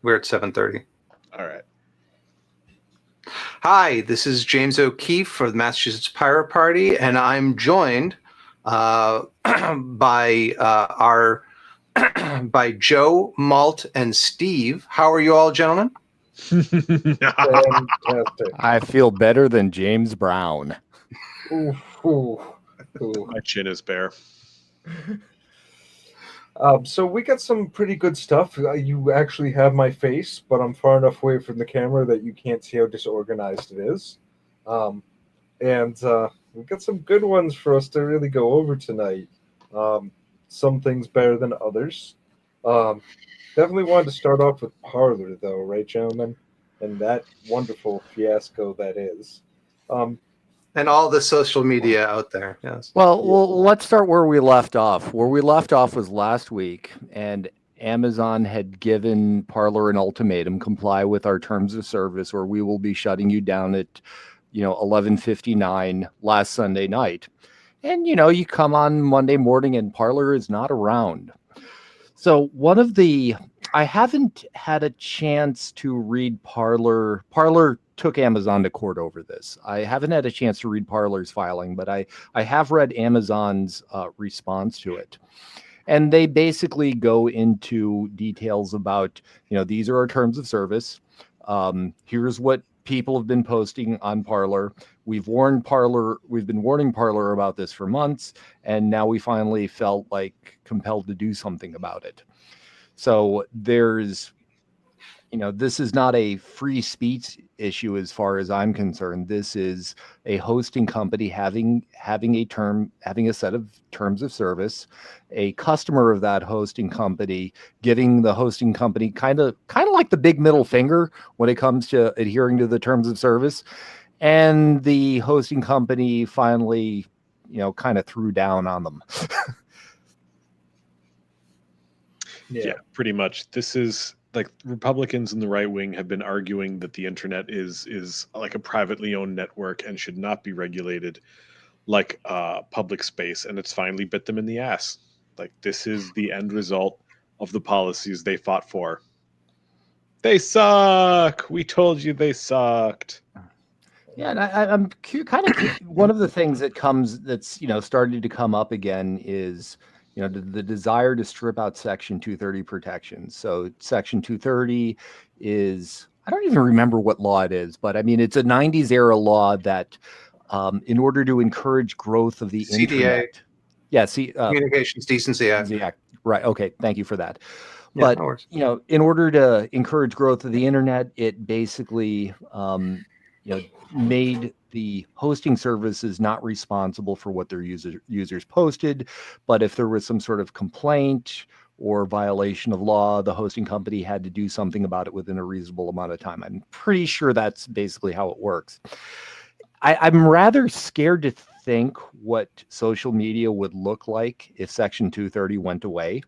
We're at 7:30. All right. Hi, this is James O'Keefe for the Massachusetts Pirate Party, and I'm joined by our by Joe, Malt, and Steve. How are you all, gentlemen? Fantastic. I feel better than James Brown. Ooh, ooh, ooh. My chin is bare. So we got some pretty good stuff. You actually have my face, but I'm far enough away from the camera that you can't see how disorganized it is. And we've got some good ones for us to really go over tonight. Some things better than others. Definitely wanted to start off with Parler, though, right, gentlemen? And that wonderful fiasco that is. And all the social media out there. Yes. Well, let's start where we left off. Where we left off was last week, and Amazon had given Parler an ultimatum: comply with our terms of service, or we will be shutting you down at, 11:59 last Sunday night. And you come on Monday morning, and Parler is not around. So I haven't had a chance to read Parler. Parler took Amazon to court over this. I haven't had a chance to read Parler's filing, but I have read Amazon's response to it. And they basically go into details about, these are our terms of service. Here's what people have been posting on Parler. We've been warning Parler about this for months, and now we finally felt like compelled to do something about it. So there's, this is not a free speech issue as far as I'm concerned. This is a hosting company having a set of terms of service, a customer of that hosting company giving the hosting company kind of like the big middle finger when it comes to adhering to the terms of service, and the hosting company finally, kind of threw down on them. Yeah, pretty much. This is like Republicans and the right wing have been arguing that the internet is like a privately owned network and should not be regulated like public space, and it's finally bit them in the ass. Like, this is the end result of the policies they fought for. They suck. We told you they sucked. Yeah, and I'm kind of one of the things that's starting to come up again is the desire to strip out Section 230 protections. So Section 230 is, I don't even remember what law it is, but I mean, it's a 90s era law that in order to encourage growth of the CDA. internet. Yeah, Communications Decency Act. Right. Okay. Thank you for that. Yeah, But, no in order to encourage growth of the internet, it basically, made the hosting services not responsible for what their users posted. But if there was some sort of complaint or violation of law, the hosting company had to do something about it within a reasonable amount of time. I'm pretty sure that's basically how it works. I'm rather scared to think what social media would look like if Section 230 went away.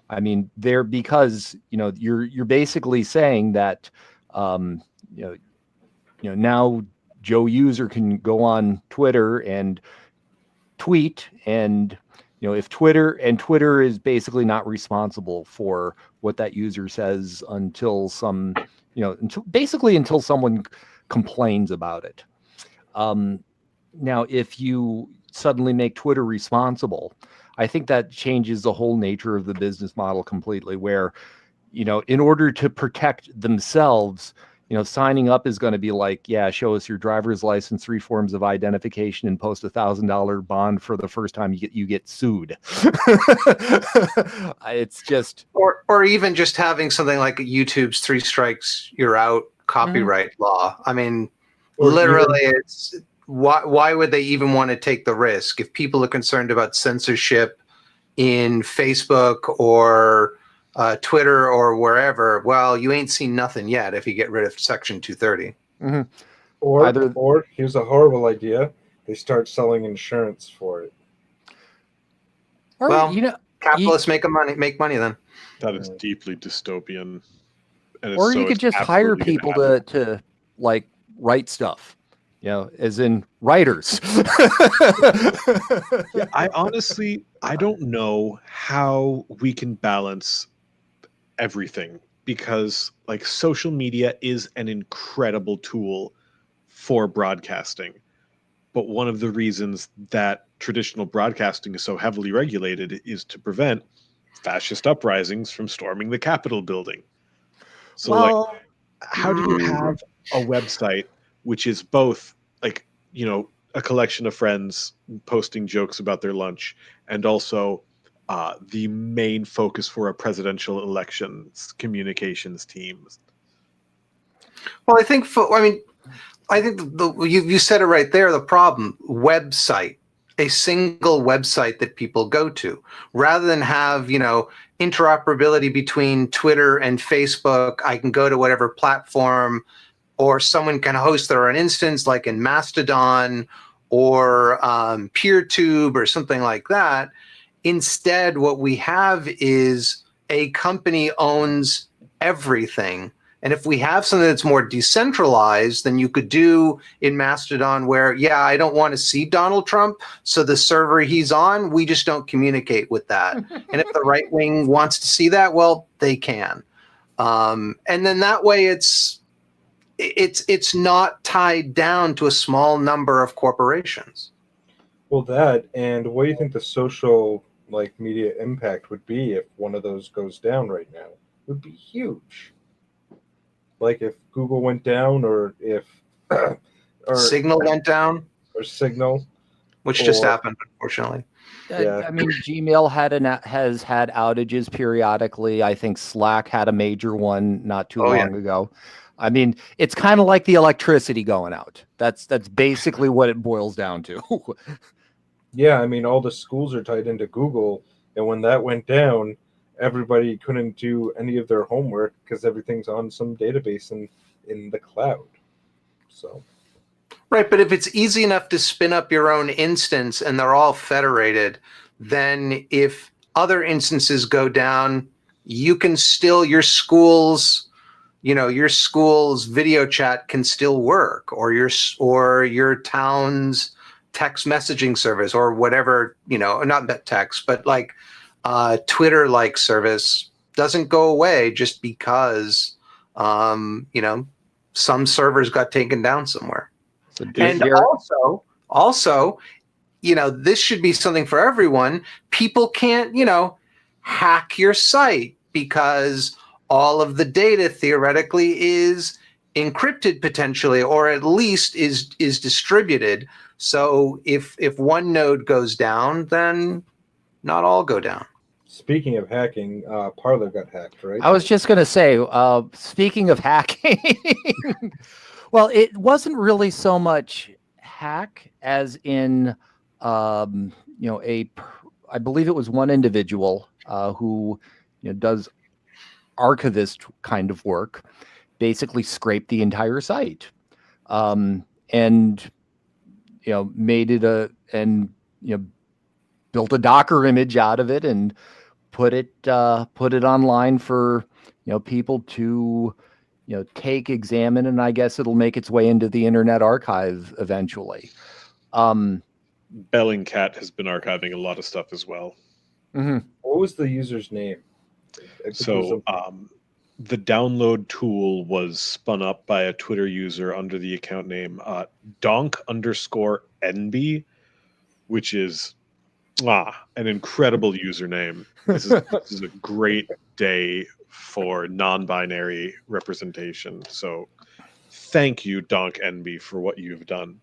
I mean, because you're basically saying that now Joe user can go on Twitter and tweet, and if Twitter is basically not responsible for what that user says until someone complains about it. Now, if you suddenly make Twitter responsible, I think that changes the whole nature of the business model completely, where, in order to protect themselves, signing up is going to be like, yeah, show us your driver's license, 3 forms of identification, and post $1,000 bond for the first time you get sued. It's just, or even just having something like YouTube's 3 strikes, you're out copyright law. I mean, literally, it's why would they even want to take the risk if people are concerned about censorship in Facebook or Twitter or wherever? Well, you ain't seen nothing yet if you get rid of Section 230. Mm-hmm. Or here's a horrible idea: they start selling insurance for it. Or, well, capitalists make money then. That is deeply dystopian. And or you could just hire people to like write stuff, as in writers. Yeah, I don't know how we can balance everything because like social media is an incredible tool for broadcasting. But one of the reasons that traditional broadcasting is so heavily regulated is to prevent fascist uprisings from storming the Capitol building. So, Well, how do you have a website which is both like, a collection of friends posting jokes about their lunch and also the main focus for a presidential elections communications team? Well, I think you said it right there. The problem, website, a single website that people go to, rather than have, interoperability between Twitter and Facebook. I can go to whatever platform, or someone can host their own instance, like in Mastodon or PeerTube or something like that. Instead, what we have is a company owns everything. And if we have something that's more decentralized, then you could do in Mastodon where, I don't want to see Donald Trump, so the server he's on, we just don't communicate with that. And if the right wing wants to see that, well, they can. And then that way it's not tied down to a small number of corporations. Well, that, and what do you think the social media impact would be if one of those goes down right now? It would be huge. Like if Google went down, or if or Signal went down, or Signal, which just happened, unfortunately. Yeah. I mean, Gmail has had outages periodically. I think Slack had a major one not too long ago. I mean, it's kind of like the electricity going out. That's basically what it boils down to. Yeah, I mean, all the schools are tied into Google, and when that went down, everybody couldn't do any of their homework because everything's on some database in the cloud. So, right, but if it's easy enough to spin up your own instance and they're all federated, then if other instances go down, you can still, your school's video chat can still work, or your town's text messaging service, or whatever, not that text, but like Twitter-like service doesn't go away just because some servers got taken down somewhere. So and also, this should be something for everyone. People can't, hack your site because all of the data theoretically is encrypted potentially, or at least is distributed. So if one node goes down, then not all go down. Speaking of hacking, Parler got hacked, right? I was just going to say, speaking of hacking, well, it wasn't really so much hack as in, I believe it was one individual who does archivist kind of work, basically scraped the entire site, and made it built a Docker image out of it and put it online for people to examine, and I guess it'll make its way into the Internet Archive eventually. Bellingcat has been archiving a lot of stuff as well. Mm-hmm. What was the user's name? So the download tool was spun up by a Twitter user under the account name donk_nb, which is an incredible username. This is a great day for non-binary representation. So thank you, DonkNB, for what you've done.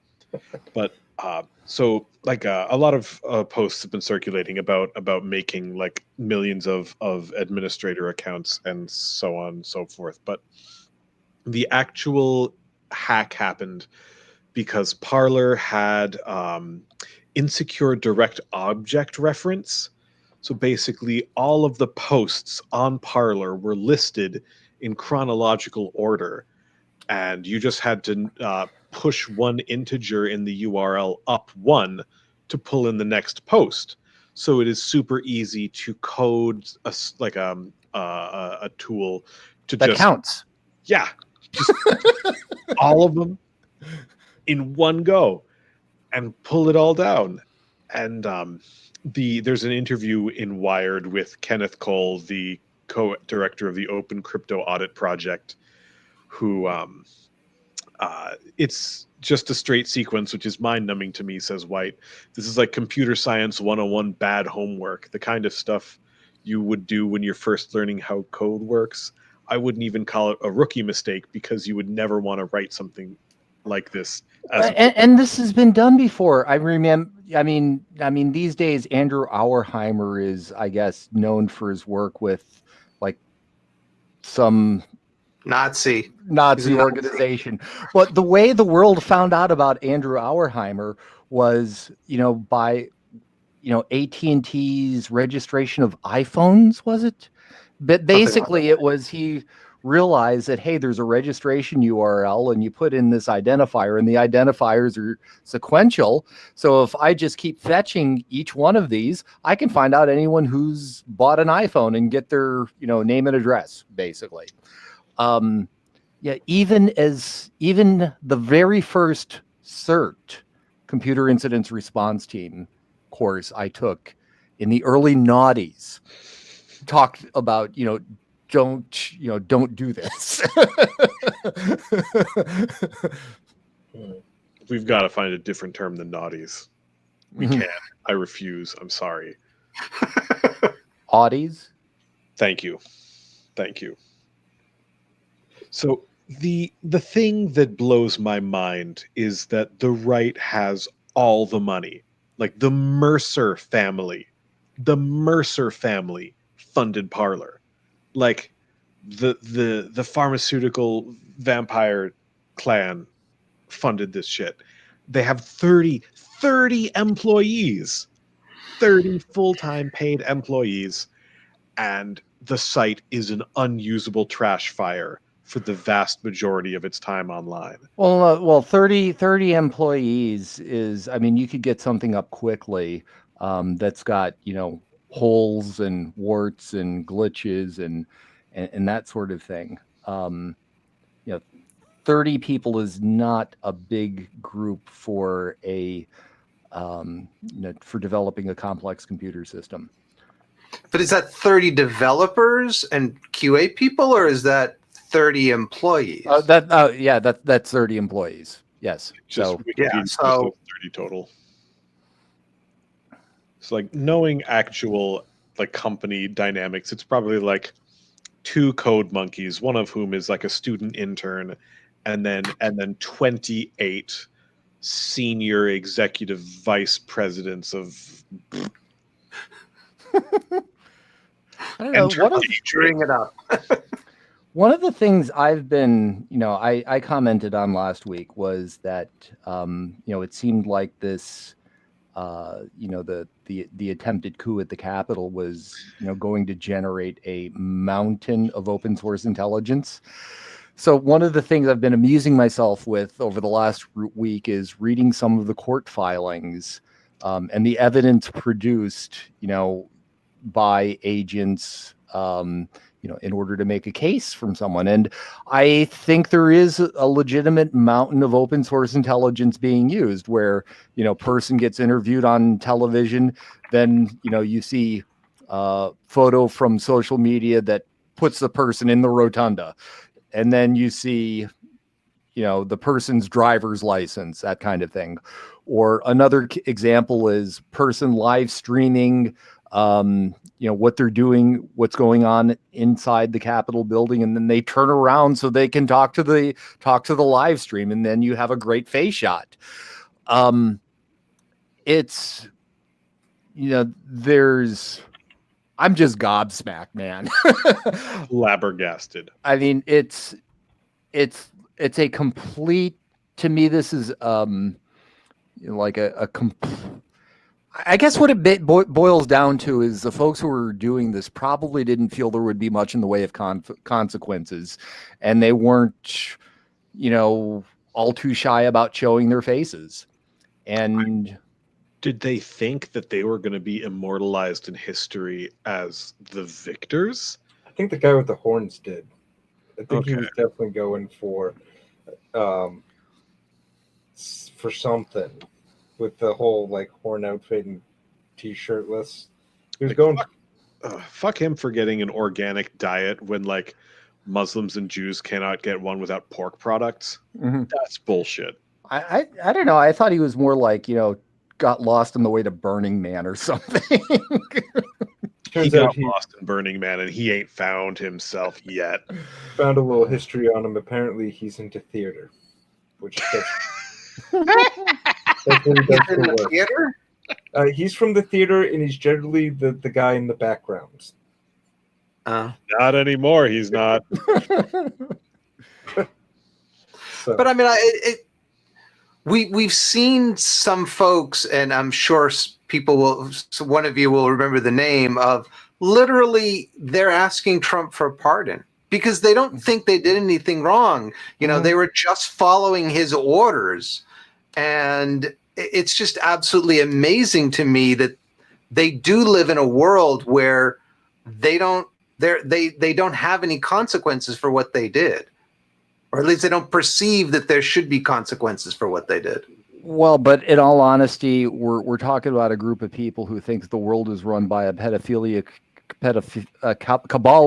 But a lot of posts have been circulating about making like millions of administrator accounts and so on and so forth. But the actual hack happened because Parler had insecure direct object reference. So basically all of the posts on Parler were listed in chronological order, and you just had to push one integer in the URL up one to pull in the next post. So it is super easy to code a tool to that counts. Yeah, just all of them in one go and pull it all down. And there's an interview in Wired with Kenneth Cole, the co-director of the Open Crypto Audit Project, who it's just a straight sequence, which is mind-numbing to me, says White. This is like computer science 101 bad homework, the kind of stuff you would do when you're first learning how code works. I wouldn't even call it a rookie mistake, because you would never want to write something like this. And this has been done before. I remember. I mean, these days, Andrew Auerheimer is, I guess, known for his work with like some Nazi organization. But the way the world found out about Andrew Auerheimer was, by, AT&T's registration of iPhones, was it? But basically, it was he realized that, hey, there's a registration URL, and you put in this identifier, and the identifiers are sequential. So if I just keep fetching each one of these, I can find out anyone who's bought an iPhone and get their, name and address, basically. Even the very first CERT, Computer Incidents Response Team course I took in the early noughties talked about, don't do this. We've got to find a different term than naughties. We can't. I refuse. I'm sorry. Audis? Thank you. So the thing that blows my mind is that the right has all the money. Like the Mercer family funded Parler. Like the pharmaceutical vampire clan funded this shit. They have 30 employees, 30 full-time paid employees, and the site is an unusable trash fire for the vast majority of its time online. Well, 30 employees is, you could get something up quickly that's got, holes and warts and glitches and that sort of thing. 30 people is not a big group for for developing a complex computer system. But is that 30 developers and QA people, or is that 30 employees? That's 30 employees. Yes. So 30 total. So like knowing actual like company dynamics, it's probably like 2 code monkeys, one of whom is like a student intern, and then 28 senior executive vice presidents of I don't know. Bring it up. One of the things I've been, I commented on last week was that, it seemed like this, the attempted coup at the Capitol was, going to generate a mountain of open source intelligence. So one of the things I've been amusing myself with over the last week is reading some of the court filings and the evidence produced, by agents, in order to make a case from someone. And I think there is a legitimate mountain of open source intelligence being used where, person gets interviewed on television, then, you see a photo from social media that puts the person in the rotunda. And then you see, the person's driver's license, that kind of thing. Or another example is person live streaming what they're doing, what's going on inside the Capitol building, and then they turn around so they can talk to the live stream, and then you have a great face shot. It's I'm just gobsmacked, man. Flabbergasted. It's a complete, to me, this is like a I guess what it boils down to is the folks who were doing this probably didn't feel there would be much in the way of consequences, and they weren't, all too shy about showing their faces. And did they think that they were going to be immortalized in history as the victors? I think the guy with the horns did. I think he was definitely going for something. With the whole like horn outfit and t-shirtless, he was going. fuck him for getting an organic diet when like Muslims and Jews cannot get one without pork products. Mhm. That's bullshit. I don't know. I thought he was more like, got lost on the way to Burning Man or something. He Turns got out he lost in Burning Man and he ain't found himself yet. found a little history on him. Apparently, he's into theater, which that's what he does He's for in the work. theater. He's from the theater, and he's generally the guy in the background. Not anymore. He's not. So, But I mean, we've seen some folks, and I'm sure people will. So one of you will remember the name of. Literally, they're asking Trump for a pardon because they don't think they did anything wrong. They were just following his orders, and it's just absolutely amazing to me that they do live in a world where they don't have any consequences for what they did. Or at least they don't perceive that there should be consequences for what they did. Well, but in all honesty, we're talking about a group of people who think the world is run by a cabal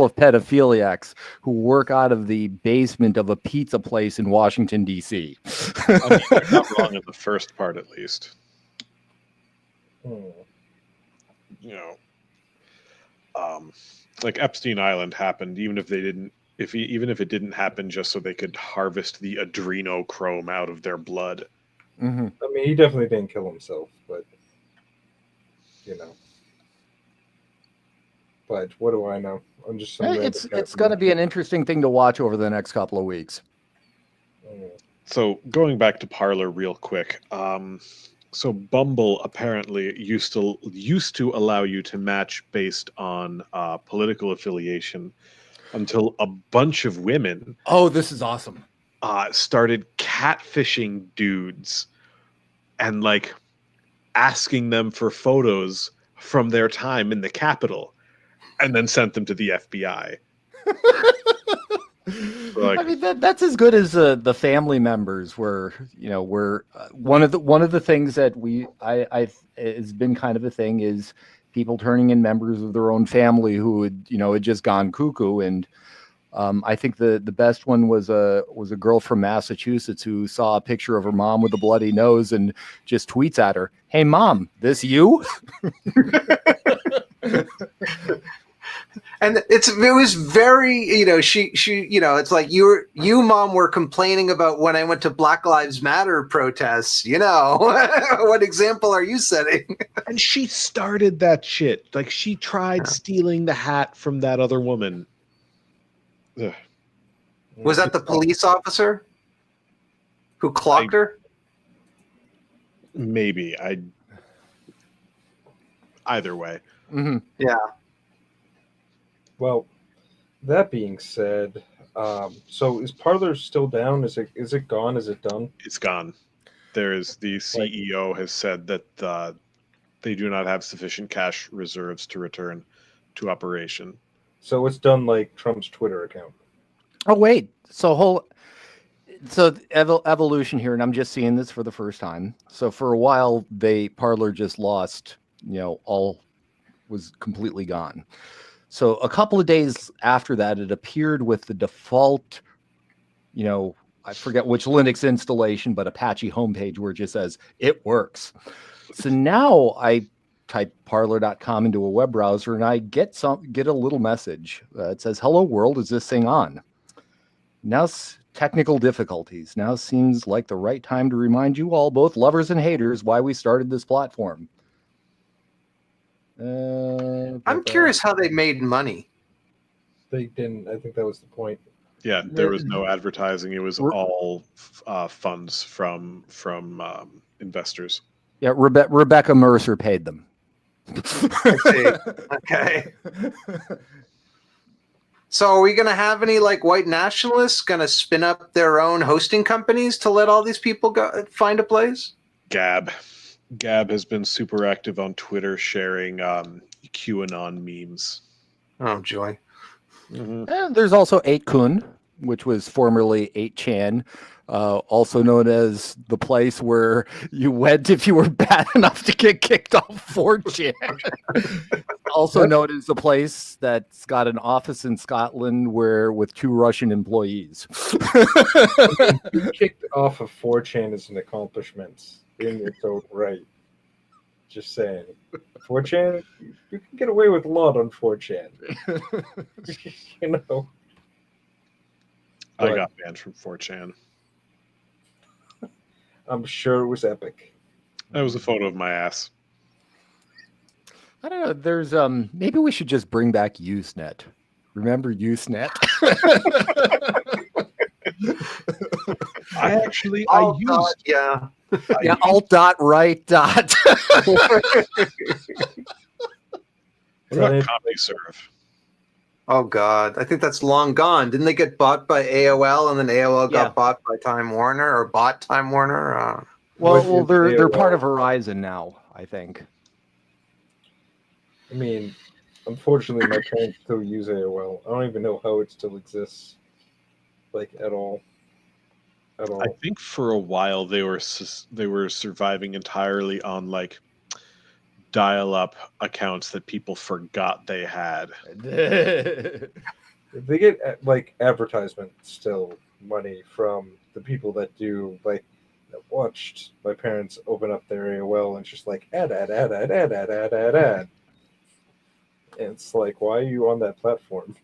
of pedophiliacs who work out of the basement of a pizza place in Washington, D.C. I mean, they're not wrong in the first part, at least. Like Epstein Island happened, even if it didn't happen just so they could harvest the adrenochrome out of their blood. Mm-hmm. I mean, he definitely didn't kill himself, but But what do I know? I'm just some random guy It's from going to the- be an interesting thing to watch over the next couple of weeks. So going back to Parler real quick. So Bumble apparently used to allow you to match based on political affiliation until a bunch of women Oh, this is awesome. started catfishing dudes and like asking them for photos from their time in the Capitol and then sent them to the FBI. Like, I mean, that's as good as the family members were. One of the things that I has been kind of a thing is people turning in members of their own family who had just gone cuckoo. And I think the best one was a girl from Massachusetts who saw a picture of her mom with a bloody nose and just tweets at her, "Hey mom, this you?" And it was very, she, it's like you mom were complaining about when I went to Black Lives Matter protests, what example are you setting? and she started that shit. Like she tried stealing the hat from that other woman. Ugh. Was that the police officer who clocked her? Maybe either way. Mm-hmm. Yeah. Well, that being said, so is Parler still down? Is it gone? Is it done? It's gone. The CEO has said that they do not have sufficient cash reserves to return to operation. So it's done like Trump's Twitter account. Oh wait, so evolution here, and I'm just seeing this for the first time. So for a while, Parler just lost, all was completely gone. So a couple of days after that, it appeared with the default, I forget which Linux installation, but Apache homepage where it just says it works. So now I type parler.com into a web browser and I get a little message. It says, "Hello world, is this thing on?" Now technical difficulties. Now seems like the right time to remind you all, both lovers and haters, why we started this platform. I'm curious how they made money. They didn't. I think that was the point. Yeah, there was no advertising. It was all funds from investors. Yeah, Rebecca Mercer paid them. I see. Okay. So are we going to have any white nationalists going to spin up their own hosting companies to let all these people go find a place? Gab has been super active on Twitter sharing QAnon memes. Oh, joy. Mm-hmm. And there's also 8kun. which was formerly 8chan, also known as the place where you went if you were bad enough to get kicked off 4chan. Also known as the place that's got an office in Scotland with 2 Russian employees. Being kicked off of 4chan is an accomplishment in its own right. Just saying. 4chan, you can get away with a lot on 4chan. You know. I got banned from 4chan. I'm sure it was epic. That was a photo of my ass. I don't know. There's maybe we should just bring back Usenet. Remember Usenet? I used yeah. Yeah, alt dot right dot. What about CompuServe? Oh God, I think that's long gone. Didn't they get bought by AOL, and then AOL got bought by Time Warner, or bought Time Warner? Well, they're part of Verizon now, I think. I mean, unfortunately, my parents still use AOL. I don't even know how it still exists, like at all. At all. I think for a while they were surviving entirely on like dial-up accounts that people forgot they had. They get like advertisement still money from the people that do like that watched my parents open up their AOL and just like ad. And it's like, why are you on that platform?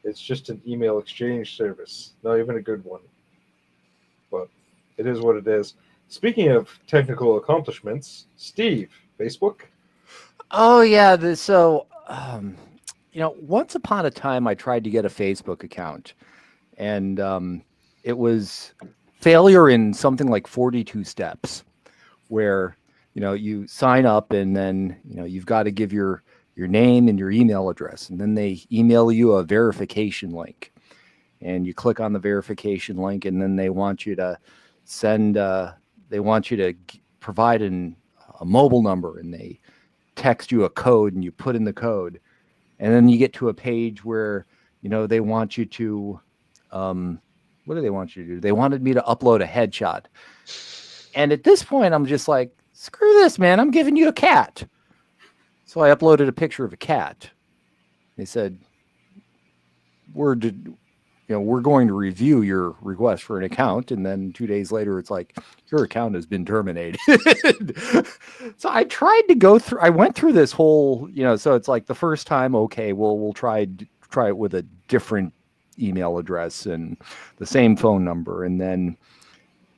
It's just an email exchange service, not even a good one. But it is what it is. Speaking of technical accomplishments, Steve, Facebook. Oh yeah, once upon a time I tried to get a Facebook account, and it was failure in something like 42 steps, where you sign up and then you've got to give your name and your email address, and then they email you a verification link, and you click on the verification link, and then they want you to provide a mobile number, and they text you a code, and you put in the code, and then you get to a page where they want you to what do they want you to do? They wanted me to upload a headshot, and at this point I'm just like, screw this, man, I'm giving you a cat. So I uploaded a picture of a cat. They said, we're going to review your request for an account. And then 2 days later, it's like, your account has been terminated. So I went through this whole, so it's like the first time, okay, well, we'll try it with a different email address and the same phone number, and then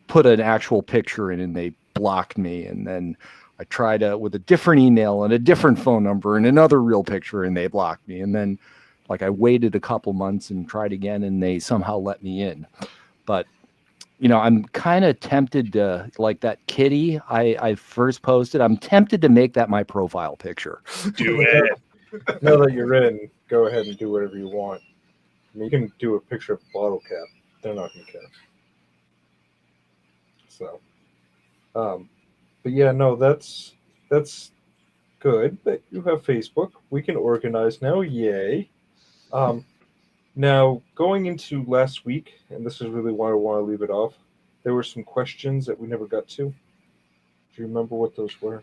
put an actual picture in, and they blocked me. And then I tried with a different email and a different phone number and another real picture, and they blocked me. And then I waited a couple months and tried again, and they somehow let me in. But, I'm kind of tempted to, like that kitty I first posted, I'm tempted to make that my profile picture. Do it. Now that you're in, go ahead and do whatever you want. I mean, you can do a picture of a bottle cap. They're not going to care. So, but yeah, no, that's good that you have Facebook. We can organize now. Yay. Now, going into last week, and this is really why I want to leave it off, there were some questions that we never got to. Do you remember what those were?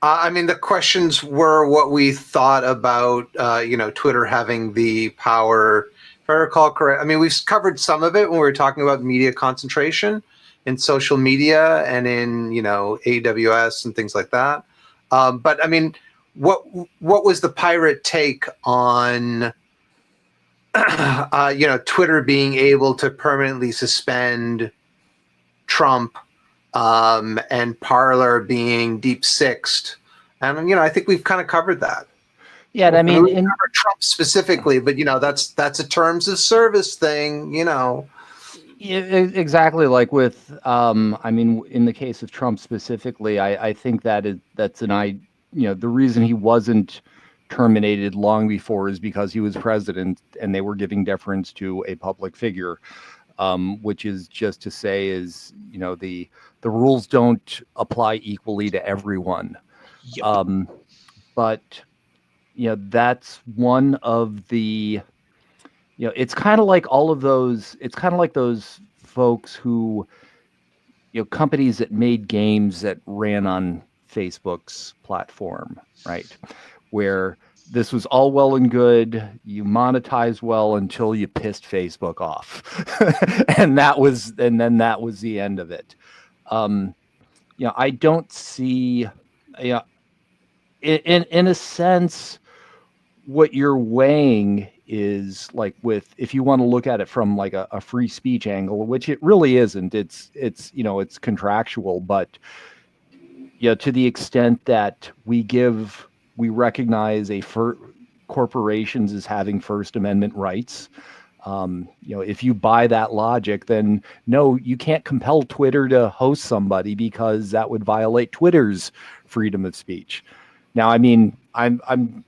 I mean, the questions were what we thought about, Twitter having the power. If I recall correct, I mean, we've covered some of it when we were talking about media concentration in social media and in, AWS and things like that. But I mean, what was the pirate take on, Twitter being able to permanently suspend Trump, and Parler being deep sixed? And, I think we've kind of covered that. Yeah, I mean, we covered Trump specifically, but that's a terms of service thing, Yeah, exactly. Like with, in the case of Trump specifically, I think the reason he wasn't terminated long before is because he was president and they were giving deference to a public figure, which is just to say is, the rules don't apply equally to everyone. Yep. But, that's one of the, it's kind of like all of those. It's kind of like those folks who, companies that made games that ran on Facebook's platform, right? Where this was all well and good, you monetize well until you pissed Facebook off, and then that was the end of it. I don't see, in a sense, what you're weighing is like if you want to look at it from like a free speech angle, which it really isn't. It's contractual, but to the extent that we recognize corporations as having First Amendment rights. If you buy that logic, then no, you can't compel Twitter to host somebody because that would violate Twitter's freedom of speech. Now, I mean, I'm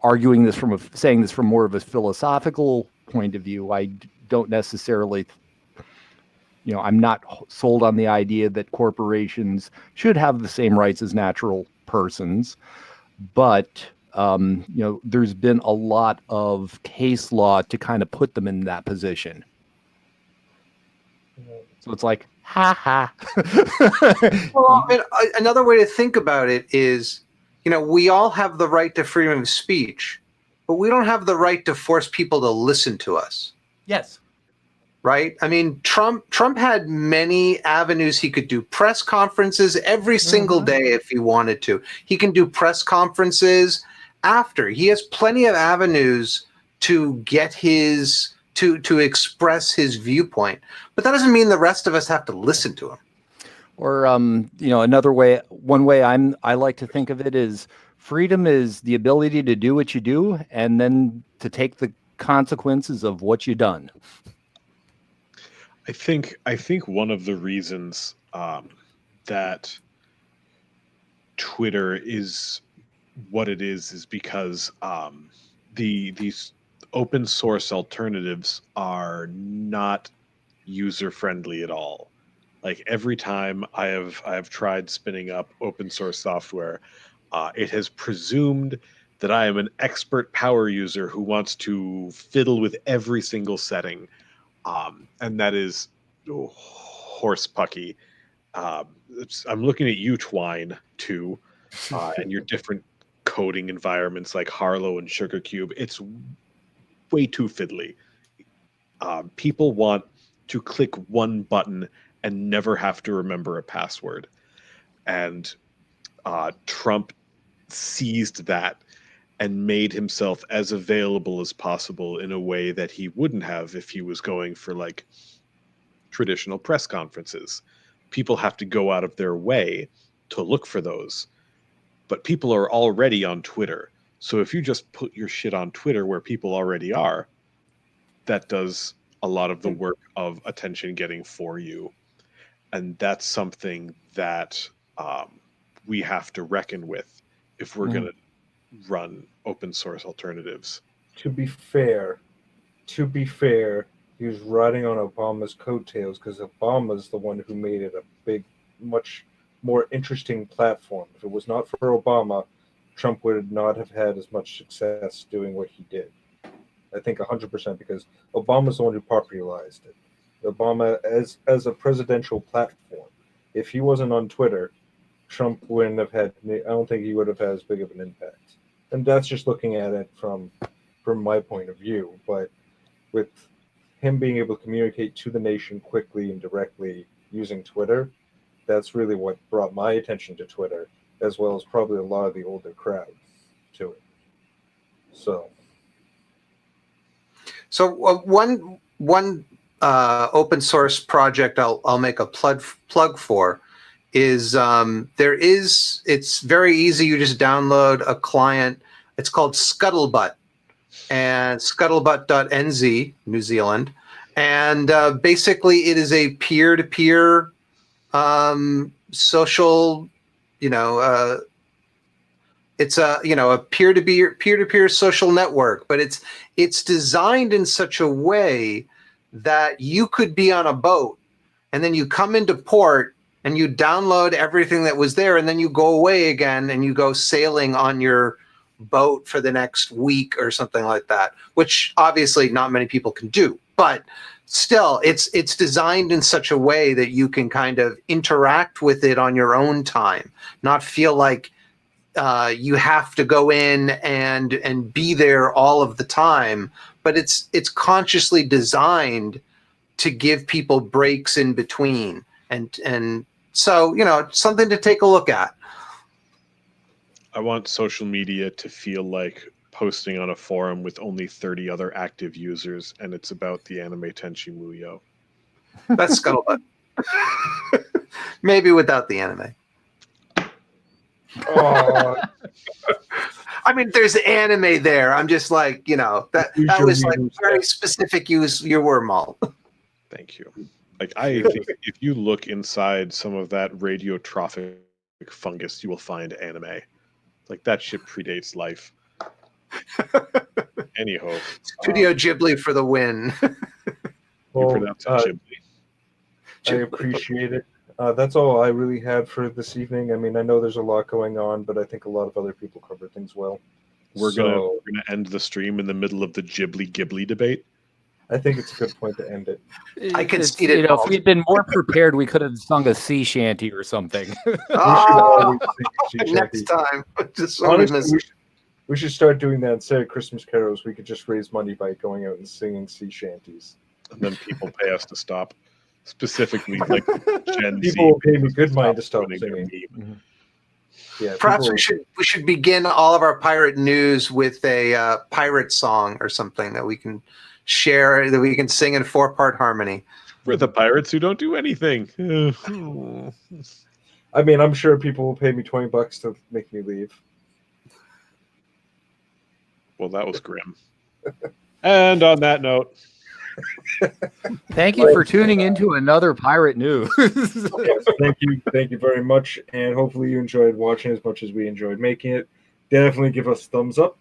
arguing this saying this from more of a philosophical point of view. I don't necessarily, I'm not sold on the idea that corporations should have the same rights as natural persons, but there's been a lot of case law to kind of put them in that position. So it's like, ha ha. Well, another way to think about it is, we all have the right to freedom of speech, but we don't have the right to force people to listen to us. Yes. Right? I mean, Trump had many avenues. He could do press conferences every single day if he wanted to. He can do press conferences after. He has plenty of avenues to get to express his viewpoint. But that doesn't mean the rest of us have to listen to him. Or one way I like to think of it is freedom is the ability to do what you do and then to take the consequences of what you've done. I think one of the reasons that Twitter is what it is because these open source alternatives are not user friendly at all. Like every time I have tried spinning up open source software, it has presumed that I am an expert power user who wants to fiddle with every single setting. And that is horse pucky. I'm looking at you, Twine, too, and your different coding environments like Harlow and SugarCube. It's way too fiddly. People want to click one button and never have to remember a password. And Trump seized that and made himself as available as possible in a way that he wouldn't have if he was going for like traditional press conferences. People have to go out of their way to look for those. But people are already on Twitter. So if you just put your shit on Twitter where people already are, that does a lot of the work of attention getting for you. And that's something that we have to reckon with if we're going to run open source alternatives. To be fair, he was riding on Obama's coattails because Obama's the one who made it a big, much more interesting platform. If it was not for Obama, Trump would not have had as much success doing what he did. I think 100% because Obama's the one who popularized it. Obama as a presidential platform. If he wasn't on Twitter, Trump wouldn't have had. I don't think he would have had as big of an impact. And that's just looking at it from my point of view. But with him being able to communicate to the nation quickly and directly using Twitter, that's really what brought my attention to Twitter, as well as probably a lot of the older crowd to it. So one open source project I'll make a plug for is it's very easy. You just download a client. It's called Scuttlebutt, and scuttlebutt.nz, New Zealand, and basically it is a peer-to-peer social, it's a peer-to-peer social network, but it's designed in such a way that you could be on a boat and then you come into port and you download everything that was there and then you go away again and you go sailing on your boat for the next week or something like that, which obviously not many people can do. But still, it's designed in such a way that you can kind of interact with it on your own time, not feel like you have to go in and be there all of the time. But it's consciously designed to give people breaks in between, and so something to take a look at. I want social media to feel like posting on a forum with only 30 other active users, and it's about the anime Tenchi Muyo. That's Scuttlebutt. Maybe without the anime. Oh, I mean, there's anime there. I'm just like, that was like very specific. Use your wormhole. Thank you. Like, I think if you look inside some of that radiotrophic fungus, you will find anime. Like, that shit predates life. Anyhow. Studio Ghibli for the win. You pronounce it Ghibli. I appreciate it. That's all I really had for this evening. I mean, I know there's a lot going on, but I think a lot of other people cover things well. We're gonna end the stream in the middle of the Ghibli debate. I think it's a good point to end it. I concede it. If we'd been more prepared, we could have sung a sea shanty or something. Oh, We should next time. Just Honestly, we should start doing that instead of Christmas carols. We could just raise money by going out and singing sea shanties. And then people pay us to stop. Specifically, like Gen Z. People will pay me good money to stop ruining their singing. meme. Yeah, Perhaps people- we should begin all of our pirate news with a pirate song or something that we can share, that we can sing in 4-part harmony. We're the pirates who don't do anything. I mean, I'm sure people will pay me $20 to make me leave. Well, that was grim. And on that note, Thank you for tuning into another Pirate News. Yes, thank you very much, and hopefully you enjoyed watching as much as we enjoyed making it. Definitely give us thumbs up,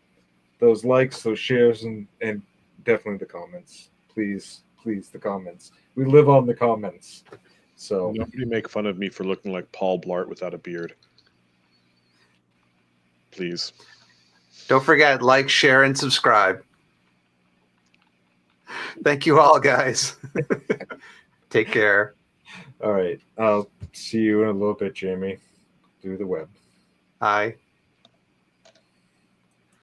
those likes, those shares, and definitely the comments. Please, the comments. We live on the comments. So nobody make fun of me for looking like Paul Blart without a beard. Please. Don't forget, like, share, and subscribe. Thank you all, guys. Take care. all right, I'll see you in a little bit, Jamie, through the web. Bye.